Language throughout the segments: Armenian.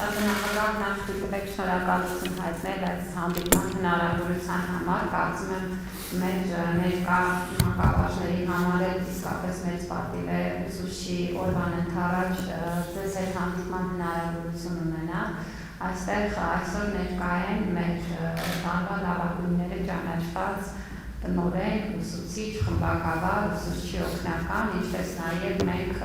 Նախագահն ակտիվեք շնորհակալություն հայտնել այս հանդիպման հնարավորության համար, կարծում եմ մեր ներկա մանկավարժների համար էլ իսկապես մեծ պատիվ է ուսուցչի օրվան ընդառաջ ձեզ հետ հանդիպման հնարավորություն ունենալ։ Այստեղ այսօր ներկա են մեր տարվա լավագույնները ճանաչված տնօրեն, ուսուցիչ, խմբակավար, ուսուցչի օգնական, ինչպես նաև մենք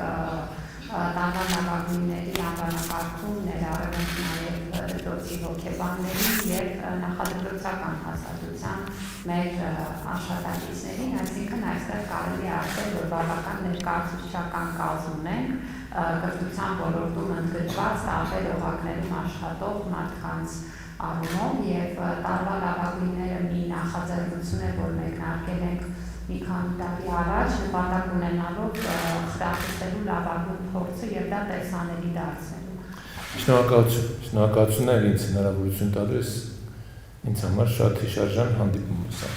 տարվա լավագույնների անվանակարգում ներառել ենք նաև դպրոցի հոգեբաններին և նախադպրոցական հաստատության մեր աշխատակիցներին, այսինքն այստեղ կարելի է ասել, որ բավական ներկայացուցչական կազմ ունենք, կրթության ոլորտում ընդգրկված տարբեր օղակներում աշխատող մարդկանց առումով և տարվա լավագույնները մի նախաձեռնություն է, որ մեկնարկել ենք մի քանի տարի առաջ, նպատակ ունենալով խրախուսելու լավագույն փորձը և դա տեսանելի դարձնելու։ Շնորհակալություն է ինձ հնարավորություն տալիս ինձ համար շատ հիշարժան հանդիպում սա։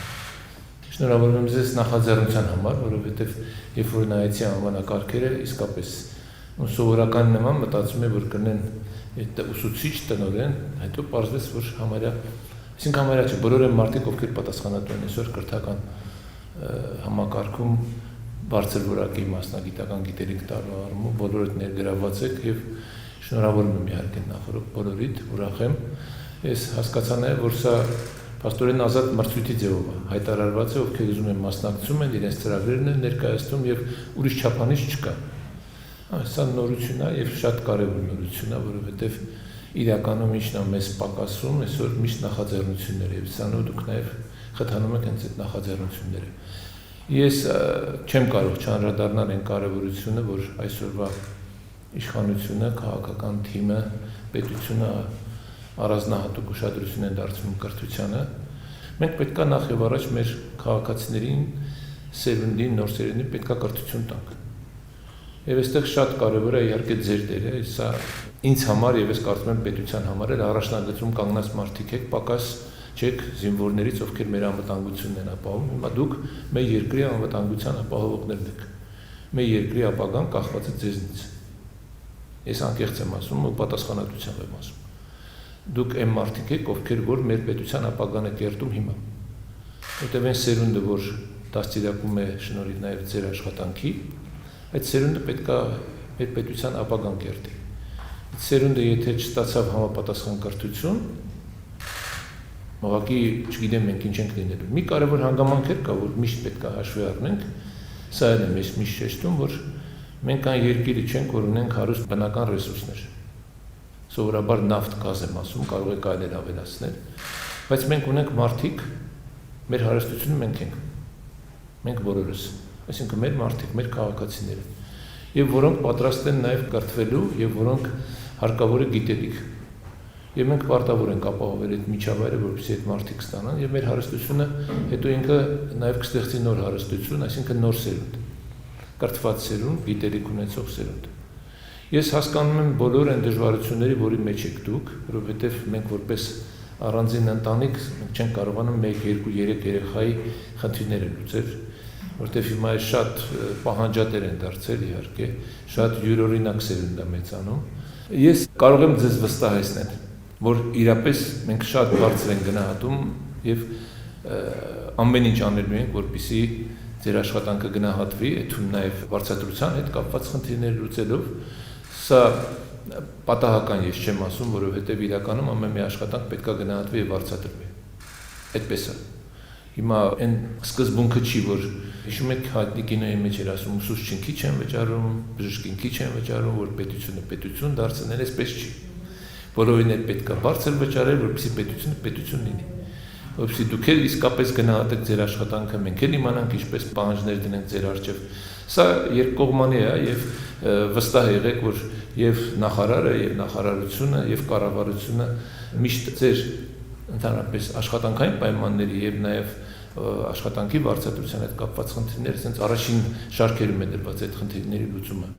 Շնորհավորում եմ ձեզ նախաձեռնության համար, որովհետև երբ որ նայեցի անվանակարգերը, իսկապես սովորական նման մտածում եմ, որ կնեն ուսուցիչ, տնօրեն, հետո պարզվեց, որ համարյա չէ, բոլոր են մարդիկ, ովքեր պատասխանատու են այսօր կրթական համակարգում բարձր որակի մասնագիտական գիտելիք տալու առումով բոլորդ ներգրավված եք եւ շնորհավորում եմ իհարկե նախորդ բոլորիդ, ուրախ եմ։ Ես հասկացա նաեւ, որ սա փաստորեն ազատ մրցույթի ձևով է, հայտարարված է, ովքեր ուզում են մասնակցում են, իրենց ծրագրերն են ներկայացնում եւ ուրիշ չափանիշ չկա։ Սա նորություն է եւ շատ կարեւոր նորություն է, որովհետեւ իրականում ինչն է մեզ պակասում, այսօր միշտ նախաձեռնություններ եւ սրանով դուք նաեւ խթանում եք հենց այդ նախաձեռնությունները։ Ես չեմ կարող չանդրադառնալ այն կարևորությունը, որ այսօրվա իշխանությունը, քաղաքական թիմը, պետությունը առանձնահատուկ ուշադրություն են դարձնում կրթությանը։ Մենք պետք է նախ եւ առաջ մեր քաղաքացիներին, սերունդին, նոր սերունդին պետք է կրթություն տանք։ Եվ այստեղ շատ կարևոր է իհարկե ձեր դերը, սա ինձ համար եւ ես կարծում եմ պետության համար էլ առաջնագծում կանգնած մարդիկ եք, պակաս չեք զինվորներից, ովքեր մեր անվտանգությունն են ապահովում, հիմա դուք մեր երկրի անվտանգության ապահովողներն եք։ Մեր երկրի ապագան կախված է ձեզնից։ Ես անկեղծ եմ ասում ու պատասխանատվությամբ եմ ասում։ Դուք այն մարդիկ եք, ովքեր որ մեր պետության ապագան է կերտում հիմա։ Որտեւ այն սերունդը, որ դաստիարակում է շնորհիվ նաեւ ձեր աշխատանքի, այդ սերունդը պետք է մեր պետության ապագան կերտի։ Այդ սերունդը եթե չստացավ համապատասխան կրթություն, Ուղղակի չգիտեմ մենք ինչ ենք լինելու։ Մի կարևոր հանգամանքեր կա, որ միշտ պետք է հաշվի առնենք, սա էլ եմ ես միշտ շեշտում, որ մենք այն երկիրը չենք, որ ունենք հարուստ բնական ռեսուրսներ։ Սովորաբար նավթ, գազ եմ ասում, կարող եք այլել ավելացնել, բայց մենք ունենք մարդիկ, մեր հարստությունը մենք ենք։ Մենք բոլորս, այսինքն մեր մարդիկ, մեր քաղաքացիները, եւ որոնք պատրաստ են նաեւ կրթվելու եւ որոնք հարկավոր է գիտելիք։ Եվ մենք պարտավոր ենք ապահովել այդ միջավայրը, որպեսզի այդ մարդիկ ստանան, եւ մեր հարստությունը հետո ինքը նաեւ կստեղծի նոր հարստություն, այսինքն նոր սերունդ, կրթված սերունդ, գիտելիք ունեցող սերունդ։ Ես հասկանում եմ բոլոր այն դժվարությունների, որի մեջ եք դուք, որովհետեւ մենք որպես առանձին ընտանիք մենք չենք կարողանում 1, 2, 3 երեխայի խնդիրները լուծել, որտեղ հիմա շատ պահանջատեր են դարձել իհարկե, շատ յուրօրինակ սերունդ է մեծանում։ Ես կարող եմ ձեզ վստահեցնել, որ իրապես մենք շատ բարձր ենք գնահատում եւ ամեն ինչ անելու ենք, որպեսզի ձեր աշխատանքը գնահատվի, այդում նաեւ վարձատրության հետ կապված խնդիրներ լուծելով, սա պատահական ես չեմ ասում, որովհետեւ իրականում ամեն մի աշխատանք պետք է գնահատվի եւ վարձատրվի։ Այդպես է։ Հիմա այն սկզբունքը չի, որ հիշում եք հայտնի կինոյի մեջ էր ասում ուսուցչին քիչ են վճարում, բժշկին քիչ են վճարում, որ պետությունը պետություն դարձնել, այսպես չի։ Բոլորին էլ պետք է բարձր վճարել, որպեսզի պետությունը պետություն լինի։ Որպեսզի դուք էլ իսկապես գնահատեք ձեր աշխատանքը, մենք էլ իմանանք ինչպես պահանջներ դնենք ձեր առջև։ Սա երկկողմանի է եւ վստահ եղեք, որ եւ նախարարը եւ նախարարությունը եւ կառավարությունը միշտ ձեր ընդհանրապես աշխատանքային պայմանների եւ նաեւ աշխատանքի վարձատրության հետ կապված խնդիրները ցենց առաջին շարքերում է դրված այդ խնդիրների լուծումը։